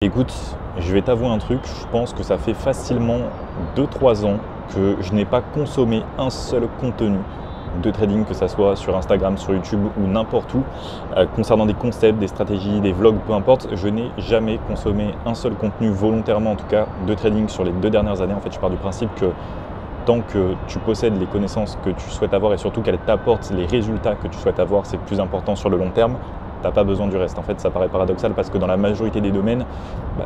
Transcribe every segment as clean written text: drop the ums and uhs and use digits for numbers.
Écoute, je vais t'avouer un truc, je pense que ça fait facilement 2-3 ans que je n'ai pas consommé un seul contenu de trading, que ça soit sur Instagram, sur YouTube ou n'importe où, concernant des concepts, des stratégies, des vlogs, peu importe. Je n'ai jamais consommé un seul contenu volontairement, en tout cas, de trading sur les 2 dernières années. En fait, je pars du principe que tant que tu possèdes les connaissances que tu souhaites avoir et surtout qu'elles t'apportent les résultats que tu souhaites avoir, c'est plus important sur le long terme. Tu n'as pas besoin du reste. En fait, ça paraît paradoxal parce que dans la majorité des domaines,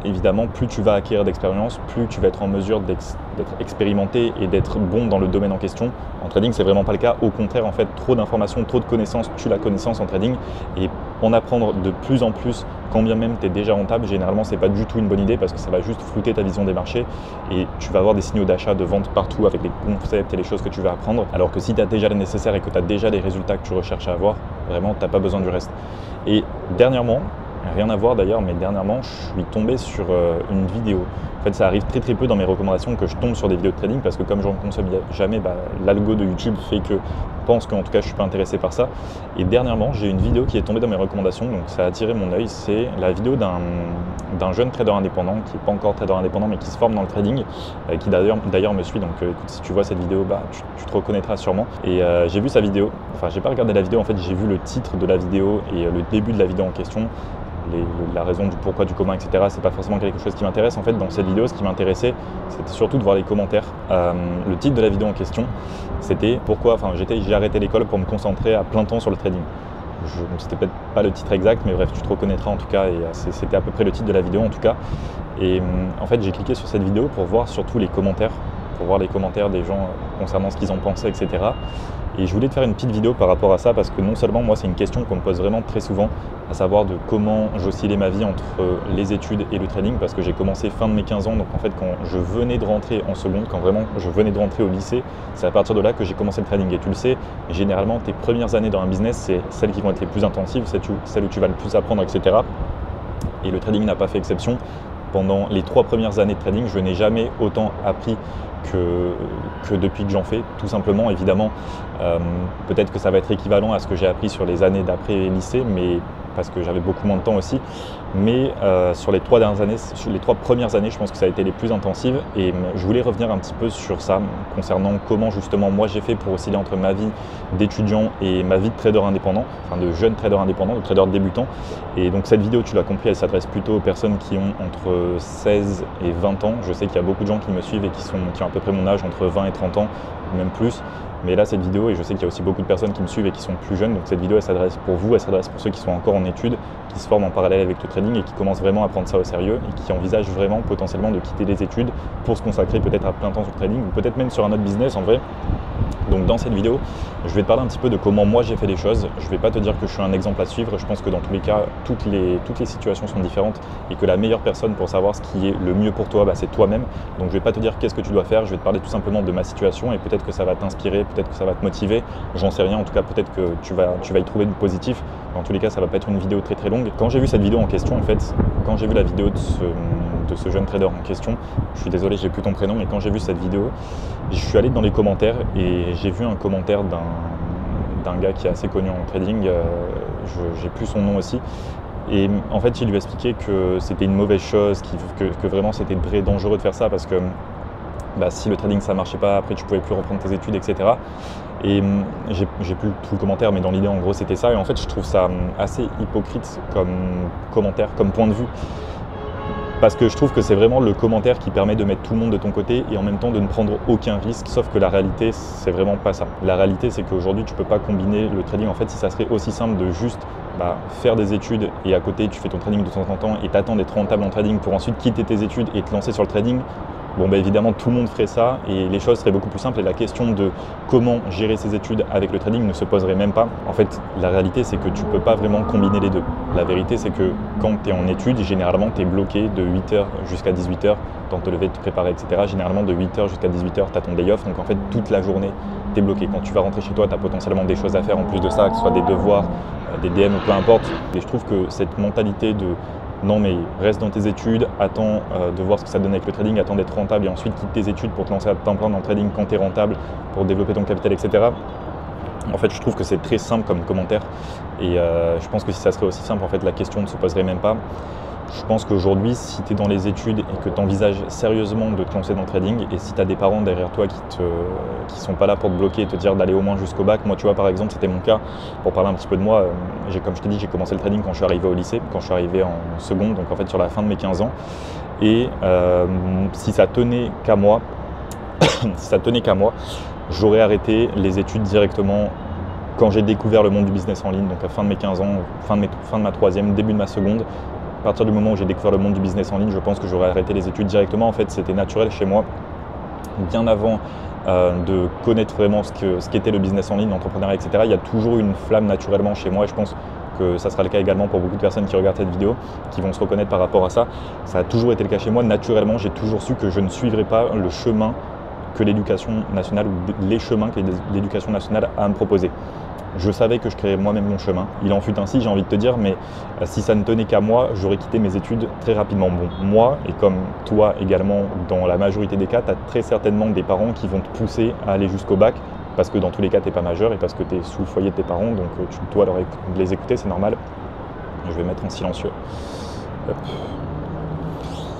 évidemment, plus tu vas acquérir d'expérience, plus tu vas être en mesure d'être expérimenté et d'être bon dans le domaine en question. En trading, c'est vraiment pas le cas. Au contraire, en fait, trop d'informations, trop de connaissances tue la connaissance en trading. Et en apprendre de plus en plus, quand bien même tu es déjà rentable, généralement, c'est pas du tout une bonne idée parce que ça va juste flouter ta vision des marchés et tu vas avoir des signaux d'achat, de vente partout avec les concepts et les choses que tu vas apprendre. Alors que si tu as déjà le nécessaire et que tu as déjà les résultats que tu recherches à avoir, vraiment, tu n'as pas besoin du reste. Et dernièrement, rien à voir d'ailleurs, mais dernièrement, je suis tombé sur une vidéo. En fait, ça arrive très très peu dans mes recommandations que je tombe sur des vidéos de trading parce que comme j'en consomme jamais, l'algo de YouTube fait que pense qu'en tout cas je suis pas intéressé par ça. Et dernièrement, j'ai une vidéo qui est tombée dans mes recommandations, donc ça a attiré mon œil. C'est la vidéo d'un jeune trader indépendant qui n'est pas encore trader indépendant mais qui se forme dans le trading, qui d'ailleurs me suit. Donc écoute, si tu vois cette vidéo, tu te reconnaîtras sûrement. Et j'ai vu sa vidéo, enfin j'ai pas regardé la vidéo, en fait j'ai vu le titre de la vidéo et le début de la vidéo en question. La raison du pourquoi, du comment, etc. C'est pas forcément quelque chose qui m'intéresse. En fait, dans cette vidéo, ce qui m'intéressait, c'était surtout de voir les commentaires. Le titre de la vidéo en question, c'était pourquoi, j'ai arrêté l'école pour me concentrer à plein temps sur le trading. C'était peut-être pas le titre exact, mais bref, tu te reconnaîtras en tout cas, et c'était à peu près le titre de la vidéo en tout cas. Et en fait, j'ai cliqué sur cette vidéo pour voir surtout les commentaires, des gens concernant ce qu'ils en pensaient, etc. Et je voulais te faire une petite vidéo par rapport à ça parce que non seulement moi c'est une question qu'on me pose vraiment très souvent, à savoir de comment j'oscillais ma vie entre les études et le trading, parce que j'ai commencé fin de mes 15 ans, donc en fait quand je venais de rentrer en seconde, quand vraiment je venais de rentrer au lycée, c'est à partir de là que j'ai commencé le trading. Et tu le sais, généralement tes premières années dans un business, c'est celles qui vont être les plus intensives, celles où tu vas le plus apprendre, etc. Et le trading n'a pas fait exception. Pendant les 3 premières années de trading, je n'ai jamais autant appris que depuis que j'en fais, tout simplement. Évidemment, peut-être que ça va être équivalent à ce que j'ai appris sur les années d'après lycée, mais parce que j'avais beaucoup moins de temps aussi. Mais sur les 3 premières années, je pense que ça a été les plus intensives. Et je voulais revenir un petit peu sur ça, concernant comment justement moi j'ai fait pour osciller entre ma vie d'étudiant et ma vie de trader indépendant, enfin de jeune trader indépendant, de trader débutant. Et donc cette vidéo, tu l'as compris, elle s'adresse plutôt aux personnes qui ont entre 16 et 20 ans. Je sais qu'il y a beaucoup de gens qui me suivent et qui ont à peu près mon âge, entre 20 et 30 ans, ou même plus. Mais là, cette vidéo, et je sais qu'il y a aussi beaucoup de personnes qui me suivent et qui sont plus jeunes, donc cette vidéo, elle s'adresse pour vous, elle s'adresse pour ceux qui sont encore en études, qui se forment en parallèle avec le trading et qui commencent vraiment à prendre ça au sérieux et qui envisagent vraiment potentiellement de quitter les études pour se consacrer peut-être à plein temps sur le trading ou peut-être même sur un autre business en vrai. Donc dans cette vidéo, je vais te parler un petit peu de comment moi j'ai fait les choses. Je ne vais pas te dire que je suis un exemple à suivre. Je pense que dans tous les cas, toutes les situations sont différentes et que la meilleure personne pour savoir ce qui est le mieux pour toi, c'est toi-même. Donc je ne vais pas te dire qu'est-ce que tu dois faire. Je vais te parler tout simplement de ma situation et peut-être que ça va t'inspirer, peut-être que ça va te motiver. J'en sais rien. En tout cas, peut-être que tu vas y trouver du positif. Dans tous les cas, ça ne va pas être une vidéo très très longue. Quand j'ai vu cette vidéo en question, en fait, quand j'ai vu la vidéo de ce jeune trader en question, je suis désolé, j'ai plus ton prénom, mais quand j'ai vu cette vidéo, je suis allé dans les commentaires et j'ai vu un commentaire d'un gars qui est assez connu en trading, j'ai plus son nom aussi, et en fait il lui expliquait que c'était une mauvaise chose, que vraiment c'était très dangereux de faire ça parce que si le trading ça marchait pas, après tu pouvais plus reprendre tes études, etc. Et j'ai plus tout le commentaire, mais dans l'idée en gros c'était ça, et en fait je trouve ça assez hypocrite comme commentaire, comme point de vue. Parce que je trouve que c'est vraiment le commentaire qui permet de mettre tout le monde de ton côté et en même temps de ne prendre aucun risque, sauf que la réalité, c'est vraiment pas ça. La réalité, c'est qu'aujourd'hui, tu peux pas combiner le trading. En fait, si ça serait aussi simple de juste faire des études et à côté, tu fais ton trading de temps en temps et t'attends d'être rentable en trading pour ensuite quitter tes études et te lancer sur le trading, évidemment, tout le monde ferait ça et les choses seraient beaucoup plus simples et la question de comment gérer ses études avec le trading ne se poserait même pas. En fait, la réalité, c'est que tu peux pas vraiment combiner les deux. La vérité, c'est que quand tu es en études, généralement, tu es bloqué de 8h jusqu'à 18h, temps de te lever, de te préparer, etc. Généralement, de 8h jusqu'à 18h, tu as ton day off, donc en fait, toute la journée, tu es bloqué. Quand tu vas rentrer chez toi, tu as potentiellement des choses à faire en plus de ça, que ce soit des devoirs, des DM ou peu importe. Et je trouve que cette mentalité de non mais reste dans tes études, attends de voir ce que ça donne avec le trading, attends d'être rentable et ensuite quitte tes études pour te lancer à temps plein dans le trading quand tu es rentable, pour développer ton capital, etc. En fait, je trouve que c'est très simple comme commentaire et je pense que si ça serait aussi simple, en fait, la question ne se poserait même pas. Je pense qu'aujourd'hui, si tu es dans les études et que tu envisages sérieusement de te lancer dans le trading, et si tu as des parents derrière toi qui sont pas là pour te bloquer et te dire d'aller au moins jusqu'au bac, moi tu vois par exemple c'était mon cas, pour parler un petit peu de moi, comme je t'ai dit, j'ai commencé le trading quand je suis arrivé au lycée, quand je suis arrivé en seconde, donc en fait sur la fin de mes 15 ans. Et si ça tenait qu'à moi, j'aurais arrêté les études directement quand j'ai découvert le monde du business en ligne, donc à fin de mes 15 ans, fin de ma troisième, début de ma seconde. À partir du moment où j'ai découvert le monde du business en ligne, je pense que j'aurais arrêté les études directement. En fait, c'était naturel chez moi, bien avant de connaître vraiment ce qu'était le business en ligne, l'entrepreneuriat, etc. Il y a toujours une flamme naturellement chez moi et je pense que ça sera le cas également pour beaucoup de personnes qui regardent cette vidéo, qui vont se reconnaître par rapport à ça. Ça a toujours été le cas chez moi. Naturellement, j'ai toujours su que je ne suivrais pas le chemin que l'éducation nationale ou les chemins que l'éducation nationale a à me proposer. Je savais que je créerais moi-même mon chemin. Il en fut ainsi, j'ai envie de te dire, mais si ça ne tenait qu'à moi, j'aurais quitté mes études très rapidement. Bon, moi, et comme toi également, dans la majorité des cas, tu as très certainement des parents qui vont te pousser à aller jusqu'au bac, parce que dans tous les cas, tu n'es pas majeur et parce que tu es sous le foyer de tes parents, donc tu dois les écouter, c'est normal. Je vais mettre en silencieux. Hop.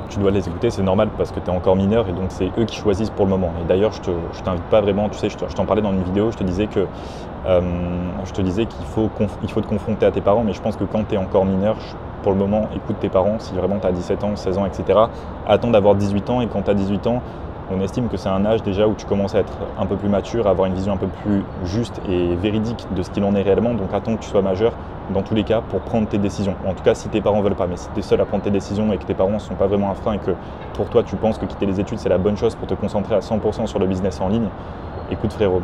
Tu dois les écouter, c'est normal parce que tu es encore mineur et donc c'est eux qui choisissent pour le moment. Et d'ailleurs, je t'invite pas vraiment, tu sais, je t'en parlais dans une vidéo, je te disais qu'il faut te confronter à tes parents, mais je pense que quand tu es encore mineur, pour le moment, écoute tes parents, si vraiment tu as 17 ans, 16 ans, etc. Attends d'avoir 18 ans et quand tu as 18 ans, on estime que c'est un âge déjà où tu commences à être un peu plus mature, à avoir une vision un peu plus juste et véridique de ce qu'il en est réellement. Donc attends que tu sois majeur dans tous les cas pour prendre tes décisions. En tout cas si tes parents ne veulent pas, mais si tu es seul à prendre tes décisions et que tes parents ne sont pas vraiment un frein et que pour toi tu penses que quitter les études c'est la bonne chose pour te concentrer à 100% sur le business en ligne, écoute frérot,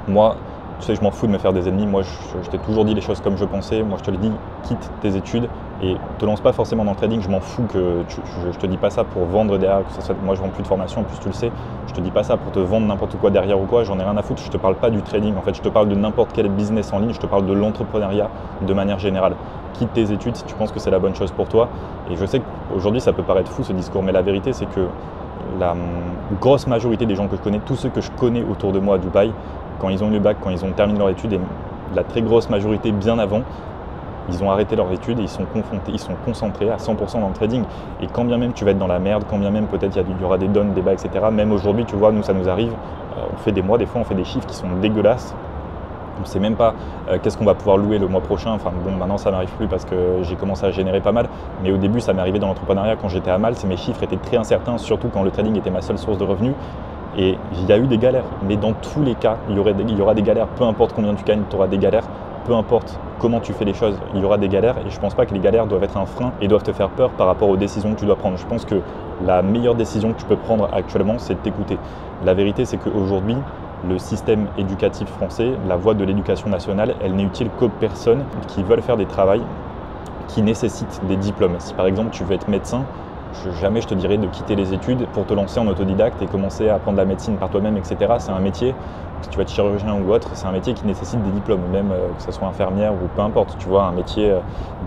moi tu sais, je m'en fous de me faire des ennemis. Moi, je t'ai toujours dit les choses comme je pensais. Moi, je te le dis, quitte tes études et te lance pas forcément dans le trading. Je m'en fous que je te dis pas ça pour vendre derrière. Moi, je vends plus de formation, en plus tu le sais. Je te dis pas ça pour te vendre n'importe quoi derrière ou quoi. J'en ai rien à foutre. Je te parle pas du trading. En fait, je te parle de n'importe quel business en ligne. Je te parle de l'entrepreneuriat de manière générale. Quitte tes études si tu penses que c'est la bonne chose pour toi. Et je sais qu'aujourd'hui, ça peut paraître fou ce discours, mais la vérité, c'est que la grosse majorité des gens que je connais, tous ceux que je connais autour de moi à Dubaï, quand ils ont eu le bac, quand ils ont terminé leur étude, et la très grosse majorité bien avant, ils ont arrêté leur étude et ils sont concentrés à 100% dans le trading. Et quand bien même tu vas être dans la merde, quand bien même peut-être il y aura des downs, des bas, etc. Même aujourd'hui, tu vois, nous ça nous arrive, on fait des mois, des fois on fait des chiffres qui sont dégueulasses. On ne sait même pas qu'est-ce qu'on va pouvoir louer le mois prochain. Enfin bon, maintenant ça m'arrive plus parce que j'ai commencé à générer pas mal. Mais au début, ça m'est arrivé dans l'entrepreneuriat quand j'étais à Malte. Mes chiffres étaient très incertains, surtout quand le trading était ma seule source de revenus. Et il y a eu des galères. Mais dans tous les cas, il y aura des galères. Peu importe combien tu gagnes, tu auras des galères. Peu importe comment tu fais les choses, il y aura des galères. Et je ne pense pas que les galères doivent être un frein et doivent te faire peur par rapport aux décisions que tu dois prendre. Je pense que la meilleure décision que tu peux prendre actuellement, c'est de t'écouter. La vérité, c'est qu'aujourd'hui, le système éducatif français, la voie de l'éducation nationale, elle n'est utile qu'aux personnes qui veulent faire des travails qui nécessitent des diplômes. Si par exemple tu veux être médecin, jamais je te dirais de quitter les études pour te lancer en autodidacte et commencer à apprendre la médecine par toi-même, etc. C'est un métier, si tu vas être chirurgien ou autre, c'est un métier qui nécessite des diplômes, même que ce soit infirmière ou peu importe, tu vois,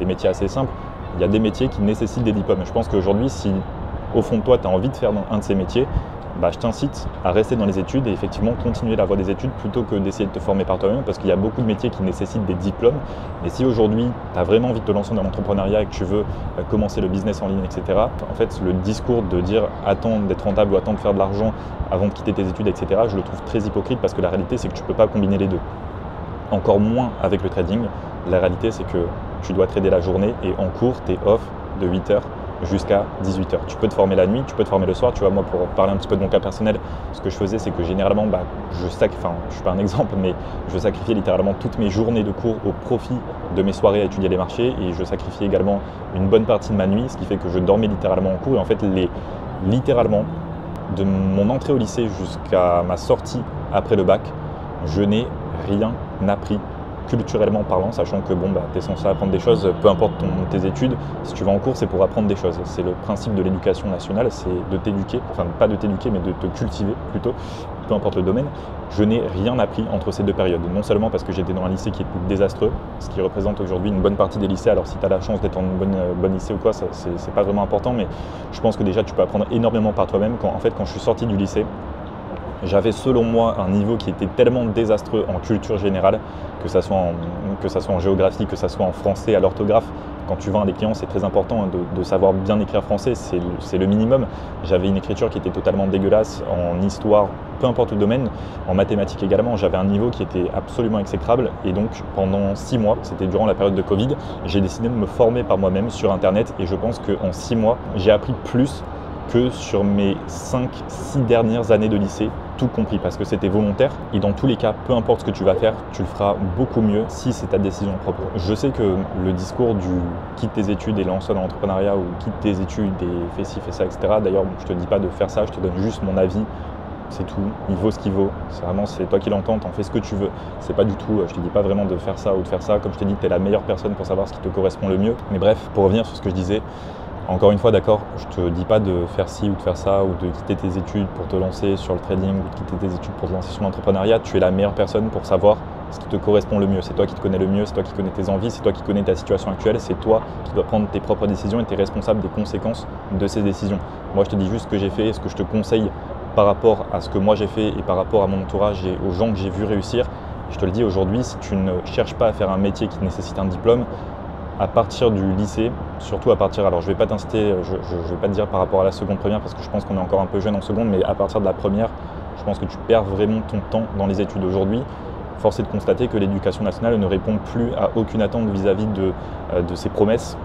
des métiers assez simples. Il y a des métiers qui nécessitent des diplômes. Je pense qu'aujourd'hui, si au fond de toi, tu as envie de faire un de ces métiers, je t'incite à rester dans les études et effectivement continuer la voie des études plutôt que d'essayer de te former par toi-même parce qu'il y a beaucoup de métiers qui nécessitent des diplômes. Et si aujourd'hui, tu as vraiment envie de te lancer dans l'entrepreneuriat et que tu veux commencer le business en ligne, etc., en fait, le discours de dire attends d'être rentable ou attends de faire de l'argent avant de quitter tes études, etc., je le trouve très hypocrite parce que la réalité, c'est que tu ne peux pas combiner les deux. Encore moins avec le trading. La réalité, c'est que tu dois trader la journée et en cours, tu es off de 8h jusqu'à 18h. Tu peux te former la nuit, tu peux te former le soir. Tu vois, moi, pour parler un petit peu de mon cas personnel, ce que je faisais, c'est que généralement, je suis pas un exemple, mais je sacrifiais littéralement toutes mes journées de cours au profit de mes soirées à étudier les marchés et je sacrifiais également une bonne partie de ma nuit, ce qui fait que je dormais littéralement en cours. Et en fait, littéralement, de mon entrée au lycée jusqu'à ma sortie après le bac, je n'ai rien appris culturellement parlant, sachant que tu es censé apprendre des choses, peu importe tes études, si tu vas en cours, c'est pour apprendre des choses. C'est le principe de l'éducation nationale, c'est de t'éduquer, enfin pas de t'éduquer, mais de te cultiver plutôt, peu importe le domaine. Je n'ai rien appris entre ces deux périodes, non seulement parce que j'étais dans un lycée qui est désastreux, ce qui représente aujourd'hui une bonne partie des lycées, alors si tu as la chance d'être en bonne lycée ou quoi, c'est pas vraiment important, mais je pense que déjà tu peux apprendre énormément par toi-même. Quand je suis sorti du lycée, J'avais selon moi un niveau qui était tellement désastreux en culture générale, que ça soit en géographie, que ça soit en français, à l'orthographe. Quand tu vends à des clients, c'est très important de savoir bien écrire français, c'est le minimum. J'avais une écriture qui était totalement dégueulasse en histoire, peu importe le domaine, en mathématiques également. J'avais un niveau qui était absolument exécrable et donc pendant 6 mois, c'était durant la période de Covid, j'ai décidé de me former par moi-même sur Internet et je pense qu'en 6 mois, j'ai appris plus que sur mes 5-6 dernières années de lycée, tout compris, parce que c'était volontaire. Et dans tous les cas, peu importe ce que tu vas faire, tu le feras beaucoup mieux si c'est ta décision propre. Je sais que le discours du quitte tes études et lance-toi dans l'entrepreneuriat ou quitte tes études et fais ci, fais ça, etc. D'ailleurs, je te dis pas de faire ça, je te donne juste mon avis. C'est tout, il vaut ce qu'il vaut. C'est toi qui l'entends, t'en fais ce que tu veux. C'est pas du tout, je te dis pas vraiment de faire ça ou de faire ça. Comme je t'ai dit, tu es la meilleure personne pour savoir ce qui te correspond le mieux. Mais bref, pour revenir sur ce que je disais, encore une fois, d'accord, je te dis pas de faire ci ou de faire ça, ou de quitter tes études pour te lancer sur le trading, ou de quitter tes études pour te lancer sur l'entrepreneuriat. Tu es la meilleure personne pour savoir ce qui te correspond le mieux. C'est toi qui te connais le mieux, c'est toi qui connais tes envies, c'est toi qui connais ta situation actuelle, c'est toi qui dois prendre tes propres décisions et tu es responsable des conséquences de ces décisions. Moi, je te dis juste ce que j'ai fait et ce que je te conseille par rapport à ce que moi j'ai fait et par rapport à mon entourage et aux gens que j'ai vu réussir. Je te le dis aujourd'hui, si tu ne cherches pas à faire un métier qui nécessite un diplôme, à partir du lycée, surtout à partir, alors je vais pas t'inciter, je vais pas te dire par rapport à la seconde première parce que je pense qu'on est encore un peu jeune en seconde, mais à partir de la première, je pense que tu perds vraiment ton temps dans les études aujourd'hui. Force est de constater que l'éducation nationale ne répond plus à aucune attente vis-à-vis de ses promesses.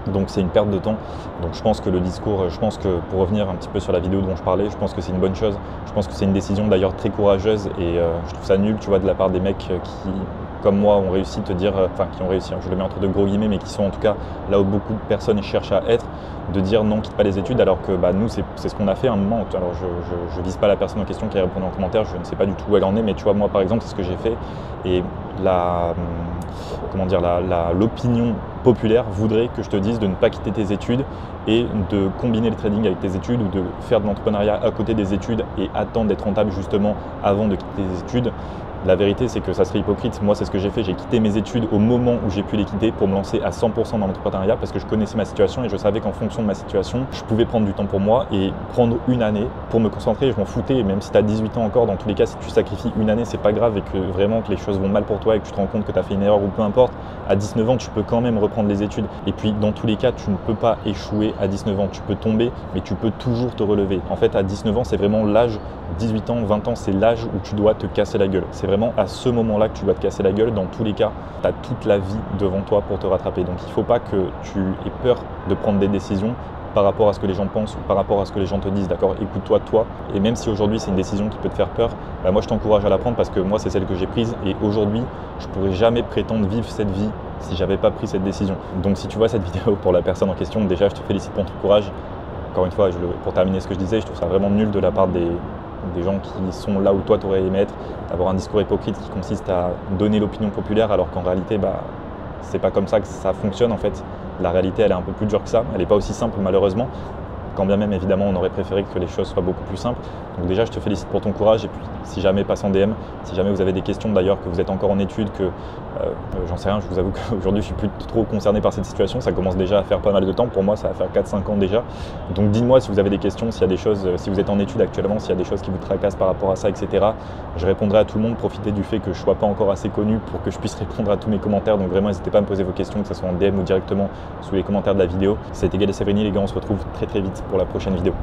Donc c'est une perte de temps. Donc je pense que le discours, je pense que pour revenir un petit peu sur la vidéo dont je parlais, je pense que c'est une bonne chose. Je pense que c'est une décision d'ailleurs très courageuse et je trouve ça nul, tu vois, de la part des mecs qui, comme moi, ont réussi à te dire, enfin qui ont réussi, je le mets entre de gros guillemets, mais qui sont en tout cas là où beaucoup de personnes cherchent à être, de dire non, quitte pas les études, alors que nous c'est ce qu'on a fait à un moment. Alors je vise pas la personne en question qui a répondu en commentaire, je ne sais pas du tout où elle en est, mais tu vois, moi par exemple, c'est ce que j'ai fait et l'opinion populaire voudrait que je te dise de ne pas quitter tes études et de combiner le trading avec tes études ou de faire de l'entrepreneuriat à côté des études et attendre d'être rentable justement avant de quitter tes études. La vérité, c'est que ça serait hypocrite. Moi, c'est ce que j'ai fait. J'ai quitté mes études au moment où j'ai pu les quitter pour me lancer à 100% dans l'entrepreneuriat parce que je connaissais ma situation et je savais qu'en fonction de ma situation, je pouvais prendre du temps pour moi et prendre une année pour me concentrer. Je m'en foutais. Et même si tu as 18 ans encore, dans tous les cas, si tu sacrifies une année, c'est pas grave et que vraiment que les choses vont mal pour toi et que tu te rends compte que tu as fait une erreur ou peu importe, à 19 ans, tu peux quand même reprendre les études. Et puis, dans tous les cas, tu ne peux pas échouer à 19 ans. Tu peux tomber, mais tu peux toujours te relever. En fait, à 19 ans, c'est vraiment l'âge, 18 ans, 20 ans, c'est l'âge où tu dois te casser la gueule. C'est vraiment à ce moment-là que tu dois te casser la gueule. Dans tous les cas, tu as toute la vie devant toi pour te rattraper. Donc, il ne faut pas que tu aies peur de prendre des décisions par rapport à ce que les gens pensent ou par rapport à ce que les gens te disent, d'accord? Écoute-toi, toi. Et même si aujourd'hui, c'est une décision qui peut te faire peur, moi, je t'encourage à la prendre parce que moi, c'est celle que j'ai prise. Et aujourd'hui, je ne pourrais jamais prétendre vivre cette vie si j'avais pas pris cette décision. Donc, si tu vois cette vidéo pour la personne en question, déjà, je te félicite pour ton courage. Encore une fois, pour terminer ce que je disais, je trouve ça vraiment nul de la part des gens qui sont là où toi tu aurais aimé être, d'avoir un discours hypocrite qui consiste à donner l'opinion populaire alors qu'en réalité c'est pas comme ça que ça fonctionne en fait. La réalité elle est un peu plus dure que ça, elle n'est pas aussi simple malheureusement, quand bien même évidemment on aurait préféré que les choses soient beaucoup plus simples. Donc déjà je te félicite pour ton courage et puis si jamais passe en DM, si jamais vous avez des questions d'ailleurs, que vous êtes encore en études, que j'en sais rien, je vous avoue qu'aujourd'hui je suis plus trop concerné par cette situation, ça commence déjà à faire pas mal de temps, pour moi ça va faire 4-5 ans déjà. Donc dites-moi si vous avez des questions, s'il y a des choses, si vous êtes en études actuellement, s'il y a des choses qui vous tracassent par rapport à ça, etc. Je répondrai à tout le monde, profitez du fait que je ne sois pas encore assez connu pour que je puisse répondre à tous mes commentaires, donc vraiment n'hésitez pas à me poser vos questions, que ce soit en DM ou directement sous les commentaires de la vidéo. C'était Gallet Severini les gars, on se retrouve très vite pour la prochaine vidéo.